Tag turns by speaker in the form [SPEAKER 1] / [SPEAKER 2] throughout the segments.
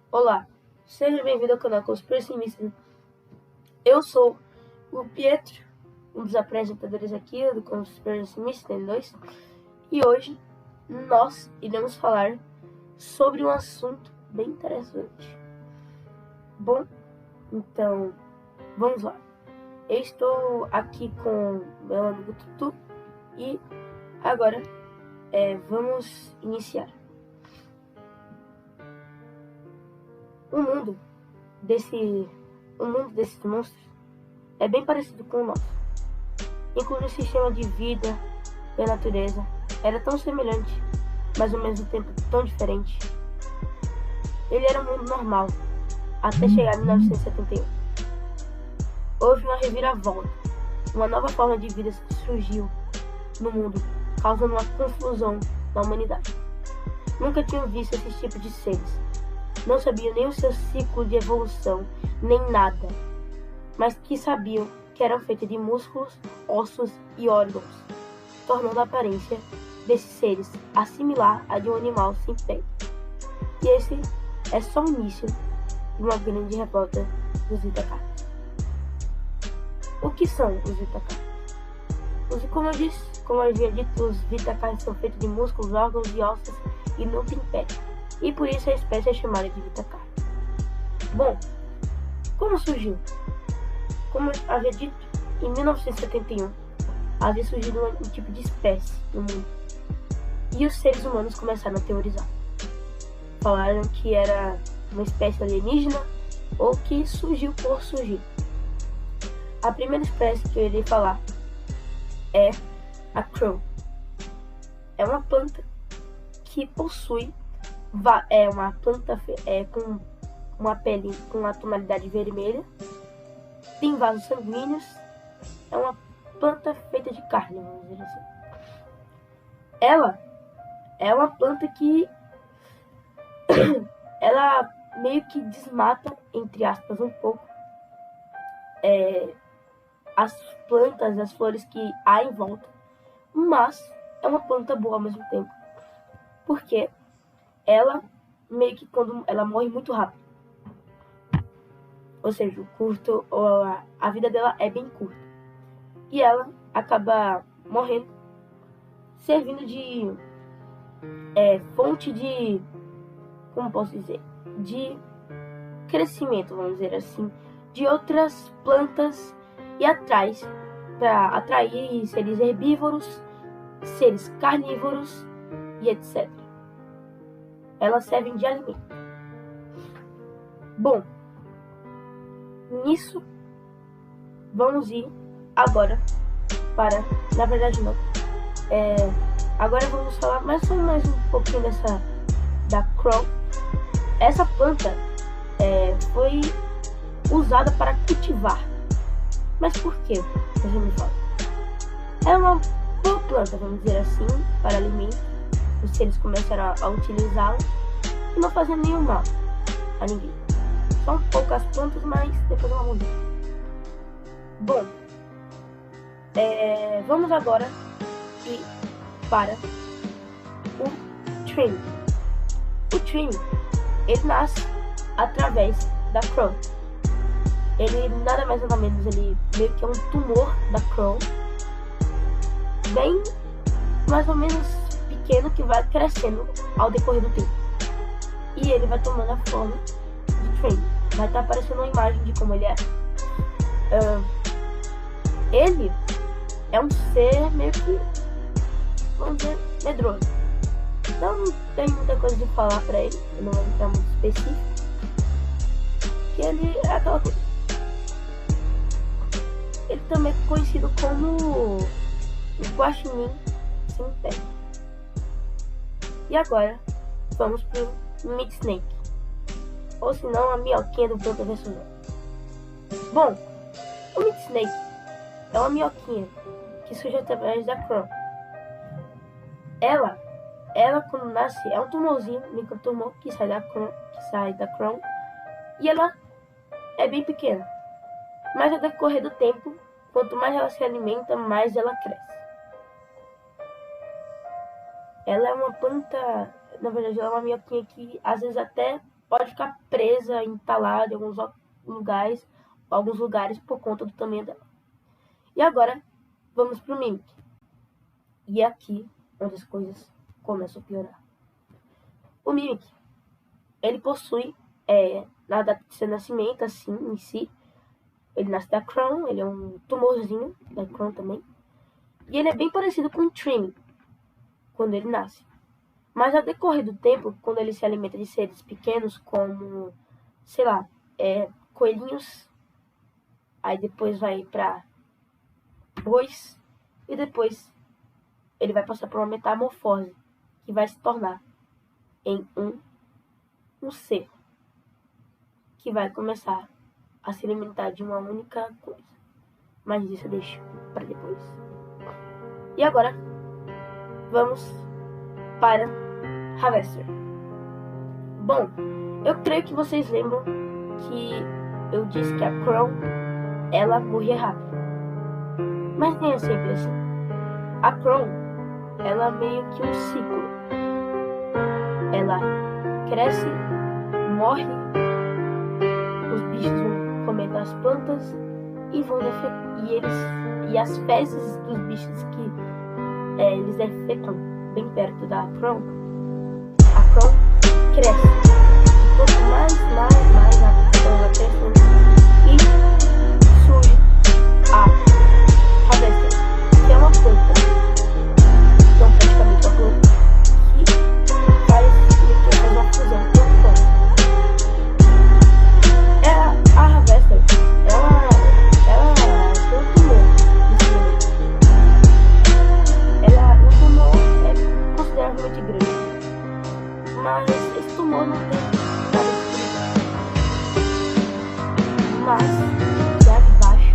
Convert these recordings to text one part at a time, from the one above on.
[SPEAKER 1] Olá, seja bem-vindo ao canal Conspiracy Mystery. Eu sou o Pietro, um dos apresentadores aqui do Conspiracy Mystery 2, e hoje nós iremos falar sobre um assunto bem interessante. Bom, então vamos lá. Eu estou aqui com meu amigo Tutu e agora vamos iniciar. O mundo desses monstros é bem parecido com o nosso. Inclusive o sistema de vida e a natureza era tão semelhante, mas ao mesmo tempo tão diferente. Ele era um mundo normal, até chegar em 1971. Houve uma reviravolta. Uma nova forma de vida surgiu no mundo, causando uma confusão na humanidade. Nunca tinham visto esse tipo de seres. Não sabiam nem o seu ciclo de evolução, nem nada, mas que sabiam que eram feitos de músculos, ossos e órgãos, tornando a aparência desses seres assimilar a de um animal sem pele. E esse é só o início de uma grande revolta dos Itacars. O que são os Itacars? Como eu havia dito, os Itacars são feitos de músculos, órgãos e ossos e não têm pele. E por isso a espécie é chamada de Itacar. Bom, como surgiu? Como eu havia dito, em 1971 havia surgido um tipo de espécie no mundo. E os seres humanos começaram a teorizar. Falaram que era uma espécie alienígena ou que surgiu por surgir. A primeira espécie que eu irei falar é a Crow. É uma planta que possui uma planta com uma pele com uma tonalidade vermelha, tem vasos sanguíneos, é uma planta feita de carne, vamos dizer assim. Ela é uma planta que ela meio que desmata, entre aspas, um pouco as plantas, as flores que há em volta, mas é uma planta boa ao mesmo tempo, porque ela meio que quando ela morre muito rápido. Ou seja, a vida dela é bem curta. E ela acaba morrendo, servindo de fonte de, como posso dizer, de crescimento, vamos dizer assim, de outras plantas e para atrair seres herbívoros, seres carnívoros e etc. Elas servem de alimento. Bom, nisso vamos ir agora para, na verdade não, agora vamos falar mais um pouquinho da Crow. Essa planta foi usada para cultivar. Mas por quê? Você me fala. É uma boa planta, vamos dizer assim, para alimento. Os seres começaram a utilizá-la e não fazendo nenhum mal a ninguém. São poucas plantas, mas depois ela morreu. Bom, vamos agora ir para o Trim. O Trim, ele nasce através da Crow. Ele nada mais nada menos, ele meio que é um tumor da Crow, bem mais ou menos pequeno, que vai crescendo ao decorrer do tempo. E ele vai tomando a forma de Trim. Vai estar aparecendo uma imagem de como ele é. Ele é um ser meio que, vamos dizer, medroso. Então não tem muita coisa de falar pra ele, eu não vou entrar muito específico. Que ele é aquela coisa. Ele também é conhecido como o guaxinim sem pé. E agora vamos pro Meat Snake, ou se não, a minhoquinha do Planta vs Zombies. Bom, o Meat Snake é uma minhoquinha que surge através da Crow. Ela quando nasce é um tumorzinho, microtumor que sai da Crow, e ela é bem pequena. Mas ao decorrer do tempo, quanto mais ela se alimenta, mais ela cresce. Ela é uma planta, na verdade ela é uma minhoquinha que às vezes até pode ficar presa, entalada em alguns lugares por conta do tamanho dela. E agora, vamos pro Mimic. E é aqui onde as coisas começam a piorar. O Mimic, ele possui, na data de seu nascimento, assim, em si, ele nasce da Crown, ele é um tumorzinho da Crown também. E ele é bem parecido com o Trim, quando ele nasce. Mas ao decorrer do tempo, quando ele se alimenta de seres pequenos, como, sei lá, coelhinhos, aí depois vai para bois, e depois ele vai passar por uma metamorfose, que vai se tornar em um ser que vai começar a se alimentar de uma única coisa. Mas isso eu deixo para depois. E agora, vamos para Harvester. Bom, eu creio que vocês lembram que eu disse que a Crow, ela morria rápido. Mas nem é sempre assim. A Crow, ela é meio que um ciclo. Ela cresce, morre, os bichos vão comendo as plantas e as fezes dos bichos que eles defecam bem perto da Crow, a Crow cresce. E quanto mais a Crow vai crescendo, e surge a Harvester, que é uma planta, então praticamente uma planta, que faz uma fusão com a Crow. A Harvester, ela tem um tumor nesse momento. O tumor é consideravelmente grande, mas esse tumor não tem nada de perigoso. Mas já debaixo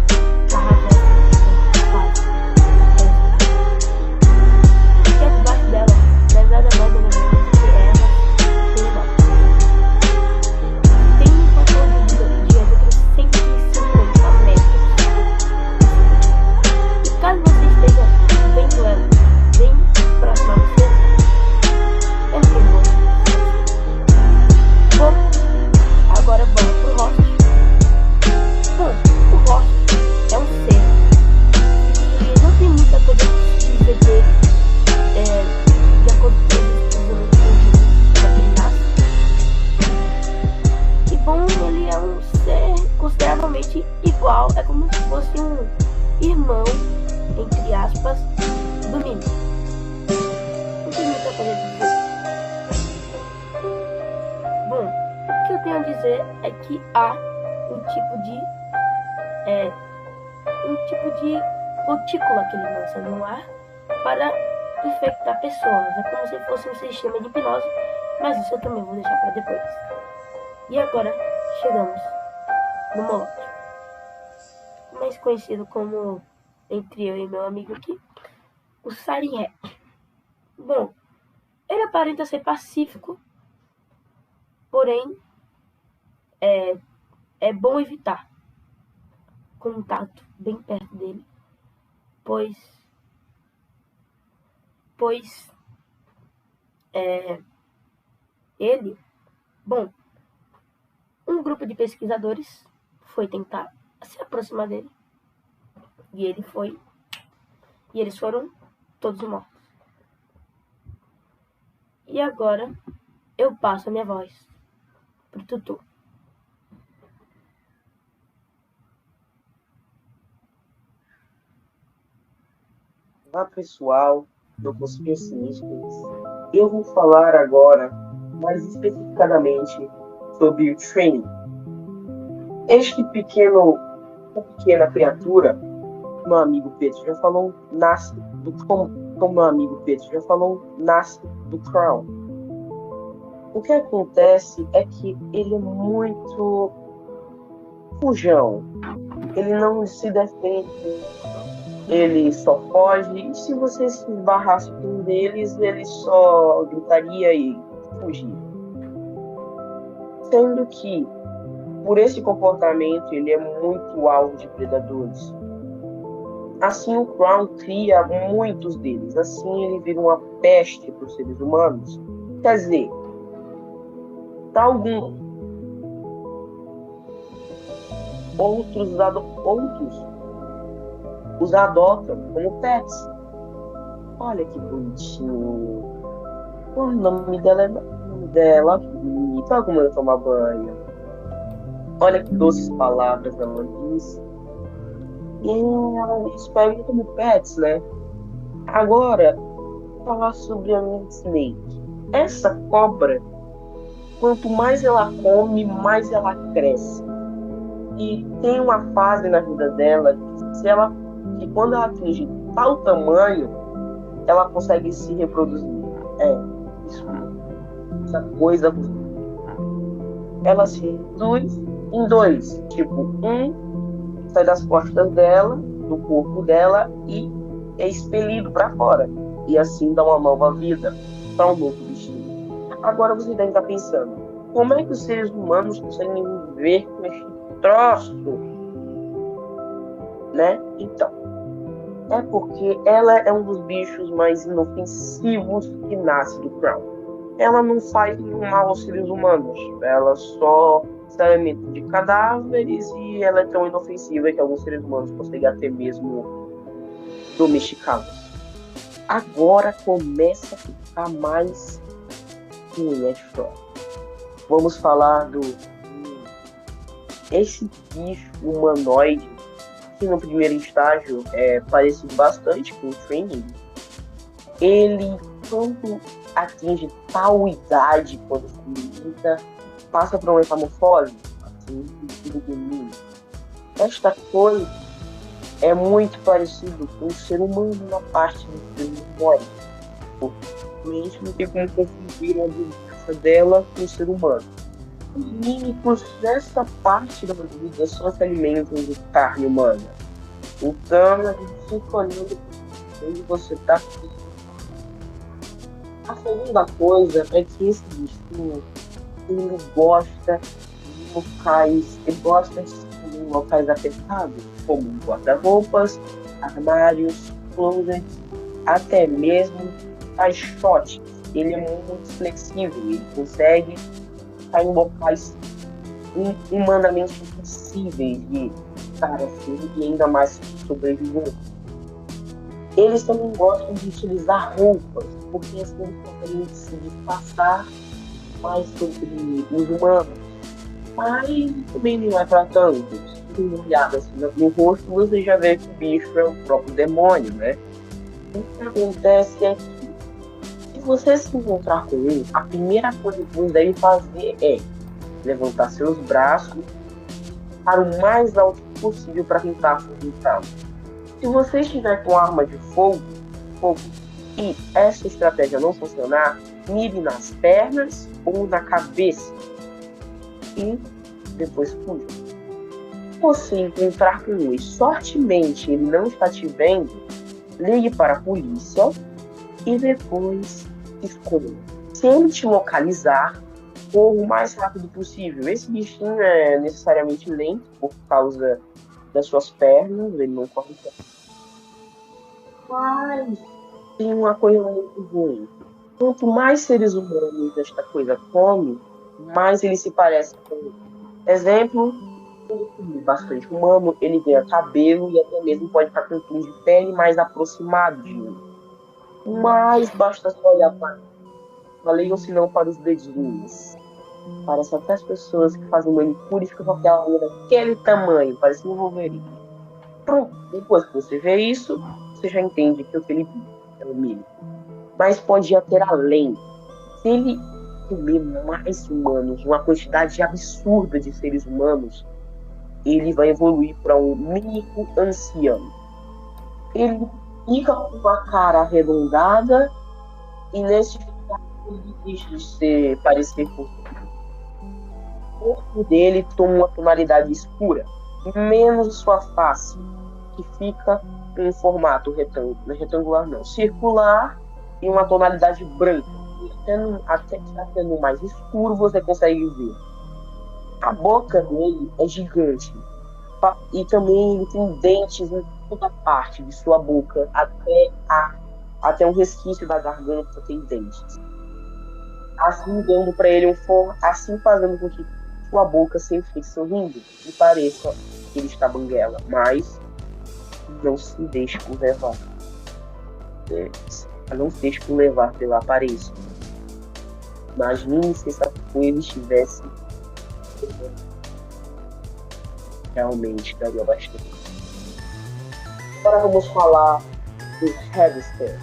[SPEAKER 1] da Harvester faz. Já debaixo dela não é nada mais ou menos do que ervas venenosas. Tem um fator de diâmetro 150 metros. E caso você esteja vendo ela bem próxima a você, é muito bom. Bom, agora vamos pro Host. Bom, o Host é um ser que não tem muita coisa a dizer dele, de acordo com os entendidos da que ele nasce. E bom, ele é um ser consideravelmente igual, é como se fosse um irmão, entre aspas, do Mimic. Não tem muita coisa a dizer. Bom, o que eu tenho a dizer é que há um tipo de gotícula que ele lança no ar para infectar pessoas. É como se fosse um sistema de hipnose, mas isso eu também vou deixar para depois. E agora chegamos no Moloch, mais conhecido como, entre eu e meu amigo aqui, o Siren Head. Bom, ele aparenta ser pacífico, porém é bom evitar contato bem perto dele, pois ele, bom, um grupo de pesquisadores foi tentar se aproximar dele e eles foram todos mortos. E agora eu passo a minha voz pro Tutu.
[SPEAKER 2] Olá pessoal, eu consegui cinistas. Eu vou falar agora mais especificadamente sobre o Trim. Esta pequena criatura, meu amigo Pedro já falou, nasce do Crown. O que acontece é que ele é muito fujão. Ele não se defende. Ele só foge, e se você se esbarrasse com um deles, ele só gritaria e fugia. Sendo que, por esse comportamento, ele é muito alvo de predadores. Assim, o Crown cria muitos deles. Assim, ele vira uma peste para os seres humanos. Quer dizer, Alguns outros os adotam como pets. Olha que bonitinho. O nome dela, bonita. Olha como ela toma banho. Olha que doces palavras ela diz. E eles pegam como pets, né? Agora, vou falar sobre a minha Snake. Essa cobra, quanto mais ela come, mais ela cresce. E tem uma fase na vida dela que quando ela atinge tal tamanho, ela consegue se reproduzir. Isso. Essa coisa. Ela se reduz em dois. Tipo, um sai das costas dela, do corpo dela, e é expelido para fora. E assim dá uma nova vida para um novo bichinho. Agora você deve estar pensando, como é que os seres humanos conseguem viver com esse troço? Né? Então, é porque ela é um dos bichos mais inofensivos que nasce do Crown. Ela não faz nenhum mal aos seres humanos. Ela só se alimenta de cadáveres e ela é tão inofensiva que alguns seres humanos conseguem até mesmo domesticá-los. Agora começa a ficar mais ruim a história. Vamos falar esse bicho humanoide que no primeiro estágio é parecido bastante com o Training. Ele, quando atinge tal idade, quando se limita, passa por uma metamorfose, assim, do menino. Esta coisa é muito parecido com o ser humano na parte do ser humano. Realmente não tem como confundir a doença dela com o ser humano. Os mímicos nessa parte da vida só se alimentam de carne humana. Então a gente fica olhando onde você está. A segunda coisa é que esse bichinho ele gosta de locais apertados, como guarda-roupas, armários, closets, até mesmo caixotes. Ele é muito flexível, ele consegue estar em locais humanamente impossíveis de estar assim e ainda mais sobreviver. Eles também gostam de utilizar roupas, porque assim eles conseguem se disfarçar mais sobre os humanos. Mas também não é para tanto. Se uma olhada assim no rosto, você já vê que o bicho é o próprio demônio, né? O que acontece é que se você se encontrar com ele, a primeira coisa que você deve fazer é levantar seus braços para o mais alto possível para tentar afuntá-lo. Se você estiver com arma de fogo e essa estratégia não funcionar, mire nas pernas ou na cabeça e depois fuja. Se você encontrar com ele e sortemente ele não está te vendo, ligue para a polícia e depois esconda. Se ele te localizar, corra o mais rápido possível. Esse bichinho é necessariamente lento por causa das suas pernas, ele não corre tanto. Mas tem uma coisa muito ruim. Quanto mais seres humanos esta coisa come, mais ele se parece com ele. Exemplo, bastante humano, ele ganha cabelo e até mesmo pode ficar com um tom de pele mais aproximado de mim. Mas basta só olhar para ele. Falei ou se não para os dedinhos. Parece até as pessoas que fazem manicure ficam com aquela unha daquele tamanho, parece um Wolverine. Pronto, depois que você vê isso, você já entende que aquele é o mínimo. Mas pode ir até além. Se ele comer mais humanos, uma quantidade absurda de seres humanos, ele vai evoluir para um mímico ancião. Ele fica com uma cara arredondada e nesse caso ele deixa de parecer com o corpo dele toma uma tonalidade escura, menos sua face, que fica em um formato retangular não, circular e uma tonalidade branca. Até no mais escuro você consegue ver. A boca dele é gigante e também ele tem dentes em toda parte de sua boca, até um resquício da garganta tem dentes. assim dando para ele assim fazendo com que sua boca sempre fique sorrindo e pareça que ele está banguela, mas não se deixe por levar. Não se deixe por levar pela aparência. Imagine se essa coisa estivesse realmente daria bastante. Agora vamos falar do hamster.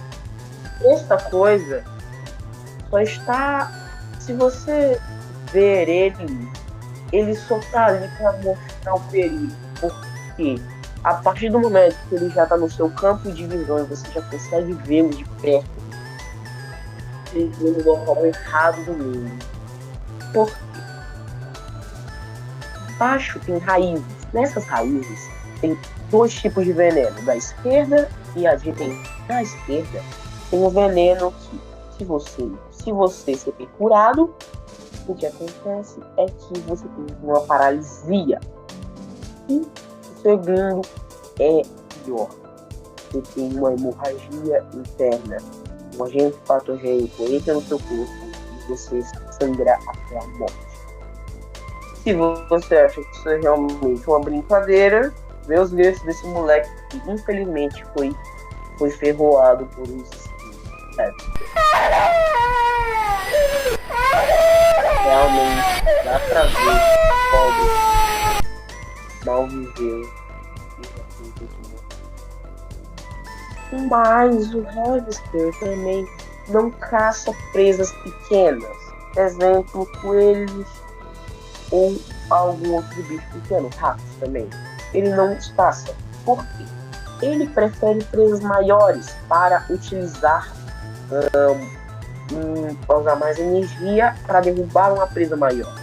[SPEAKER 2] Esta coisa só está. Se você ver ele só tá ali para mostrar o perigo. Porque a partir do momento que ele já está no seu campo de visão e você já consegue vê-lo de perto, ele entrou no local errado do mundo. Porque embaixo tem raízes. Nessas raízes tem dois tipos de veneno, da esquerda e a direita. Na esquerda tem um veneno que, se você ser curado, o que acontece é que você tem uma paralisia. E o segundo é pior. Você tem uma hemorragia interna. Um agente patogênico entra no seu corpo e você sangra até a morte. Se você acha que isso é realmente uma brincadeira, vê os gritos desse moleque que infelizmente foi ferroado por um realmente dá pra ver o pobre mal viveu e mas o hamster também não caça presas pequenas, exemplo, coelhos ou algum outro bicho pequeno, ratos também. Ele não os caça. Por quê? Ele prefere presas maiores para utilizar usar mais energia para derrubar uma presa maior.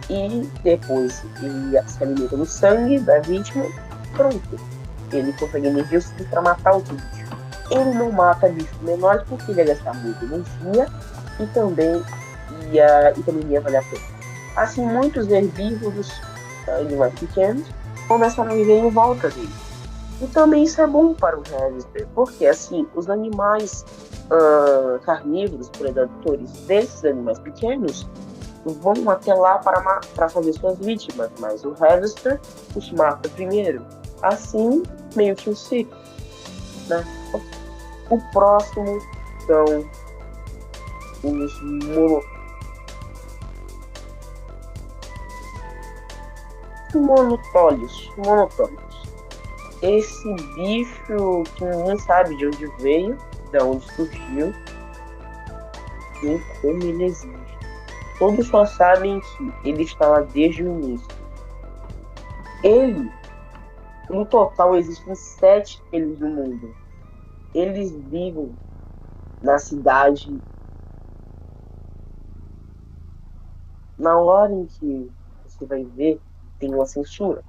[SPEAKER 2] E depois ele se alimenta no sangue da vítima. Pronto. Ele consegue energia suficiente para matar outro bicho. Ele não mata bichos menores porque ele ia gastar muita energia e também ia valer a pena. Assim, muitos herbívoros, animais pequenos, começaram a viver em volta dele. E também isso é bom para o hamster, porque assim, os animais carnívoros, predadores desses animais pequenos, vão até lá para fazer suas vítimas, mas o hamster os mata primeiro. Assim, meio que um ciclo, né? O próximo são os monotólios. Esse bicho que ninguém sabe de onde veio, de onde surgiu, nem como ele existe. Todos só sabem que ele está lá desde o início. No total, existem 7 deles no mundo. Eles vivem na cidade. Na hora em que você vai ver, tem uma censura.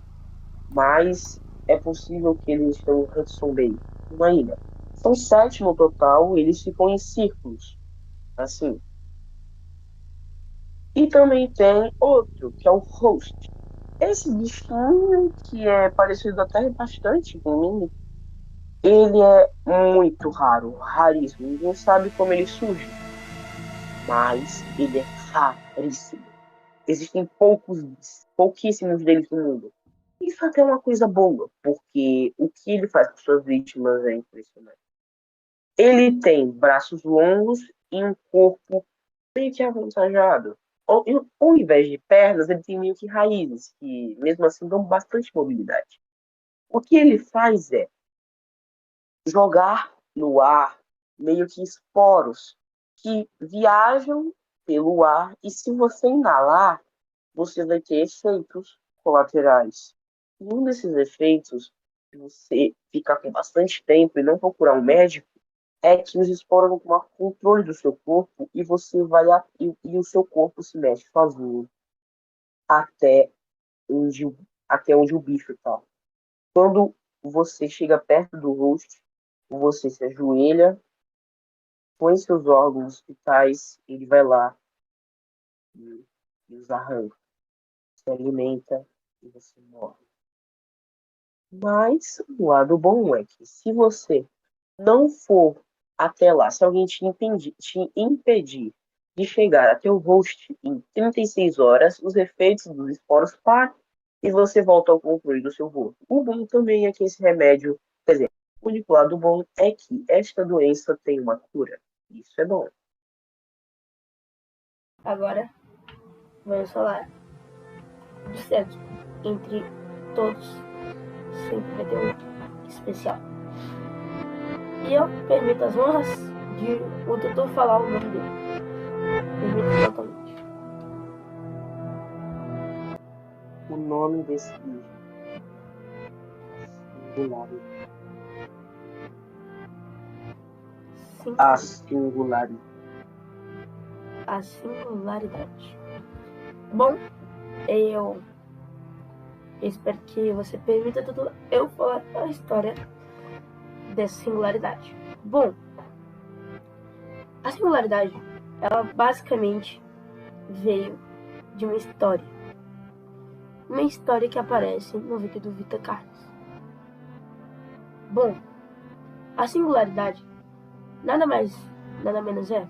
[SPEAKER 2] Mas é possível que eles estão em Hudson Bay, uma ilha. São 7 no total, eles ficam em círculos, assim. E também tem outro, que é o host. Esse bichinho, que é parecido até bastante com mim, ele é muito raro, raríssimo. Ninguém sabe como ele surge, mas ele é raríssimo. Existem pouquíssimos deles no mundo. Isso até é uma coisa boa, porque o que ele faz com suas vítimas é impressionante. Ele tem braços longos e um corpo meio que avantajado. Ao invés de pernas, ele tem meio que raízes, que mesmo assim dão bastante mobilidade. O que ele faz é jogar no ar meio que esporos que viajam pelo ar e se você inalar, você vai ter efeitos colaterais. E um desses efeitos, se você ficar com bastante tempo e não procurar um médico, é que os esporos vão tomar controle do seu corpo e você vai e o seu corpo se mexe sozinho até onde, até onde o bicho está. Quando você chega perto do host, você se ajoelha, põe seus órgãos vitais, ele vai lá e os arranca, se alimenta e você morre. Mas o lado bom é que se você não for até lá, se alguém te impedir de chegar até o host em 36 horas, os efeitos dos esporos param e você volta ao controle do seu rosto. O bom também é que esse remédio, quer dizer, o único lado bom é que esta doença tem uma cura. Isso é bom.
[SPEAKER 1] Agora, vamos falar do sexo entre todos, sempre vai ter um especial. E eu permito as honras de o doutor falar o nome dele. Permito totalmente.
[SPEAKER 2] O nome desse bicho. A singularidade.
[SPEAKER 1] A singularidade. Bom, eu espero que você permita tudo eu falar a história dessa singularidade. Bom, a singularidade, ela basicamente veio de uma história. Uma história que aparece no vídeo do Vitor Carlos. Bom, a singularidade nada mais, nada menos é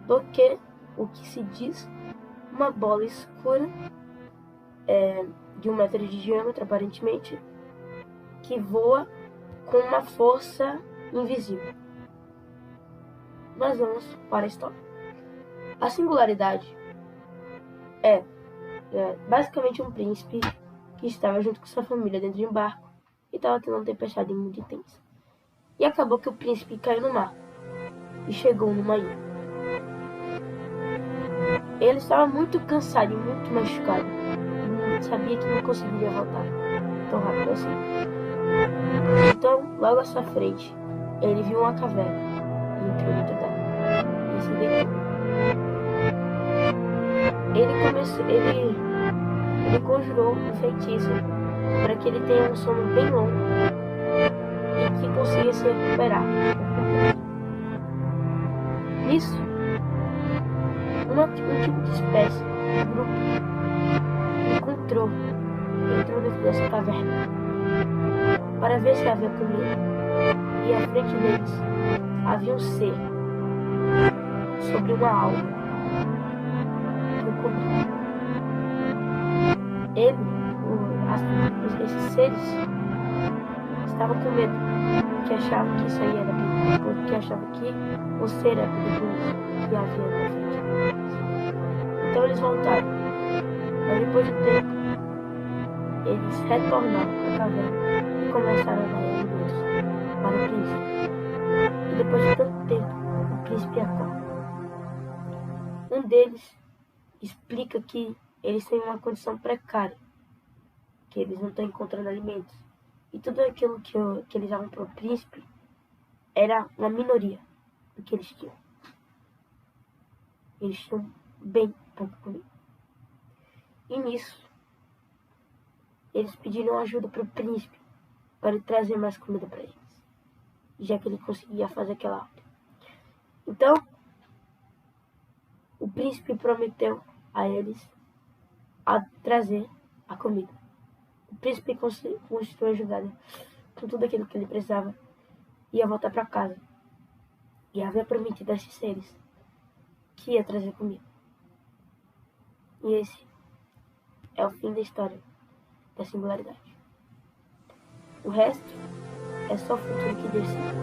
[SPEAKER 1] do que o que se diz uma bola escura de 1 metro de diâmetro, aparentemente, que voa com uma força invisível. Mas vamos para a história. A singularidade é basicamente um príncipe que estava junto com sua família dentro de um barco e estava tendo uma tempestade muito intensa. E acabou que o príncipe caiu no mar e chegou numa ilha. Ele estava muito cansado e muito machucado e sabia que não conseguiria voltar tão rápido assim. Então, logo à sua frente, ele viu uma caverna e entrou dentro dela e se deitou. Ele conjurou um feitiço para que ele tenha um sono bem longo e que consiga se recuperar. Nisso, um tipo de espécie, um grupo, entrou dentro dessa caverna para ver se havia comida. E à frente deles havia um ser sobre uma alma. Esses seres estavam com medo, porque achavam que isso aí era perigoso, porque achavam que o ser era perigoso que havia na frente. Então eles voltaram, mas depois de tempo, eles retornaram à caverna e começaram a dar alimentos para o príncipe. E depois de tanto tempo, o príncipe acorda. Um deles explica que eles têm uma condição precária, que eles não estão encontrando alimentos. E tudo aquilo que eles davam para o príncipe era uma minoria do que eles tinham. Eles tinham bem pouco comida. E nisso, eles pediram ajuda para o príncipe para ele trazer mais comida para eles, já que ele conseguia fazer aquela obra. Então, o príncipe prometeu a eles a trazer a comida. O príncipe construiu a jogada com tudo aquilo que ele precisava e ia voltar para casa. E havia prometido a esses seres que ia trazer comida. E esse é o fim da história da singularidade. O resto é só o futuro que decide.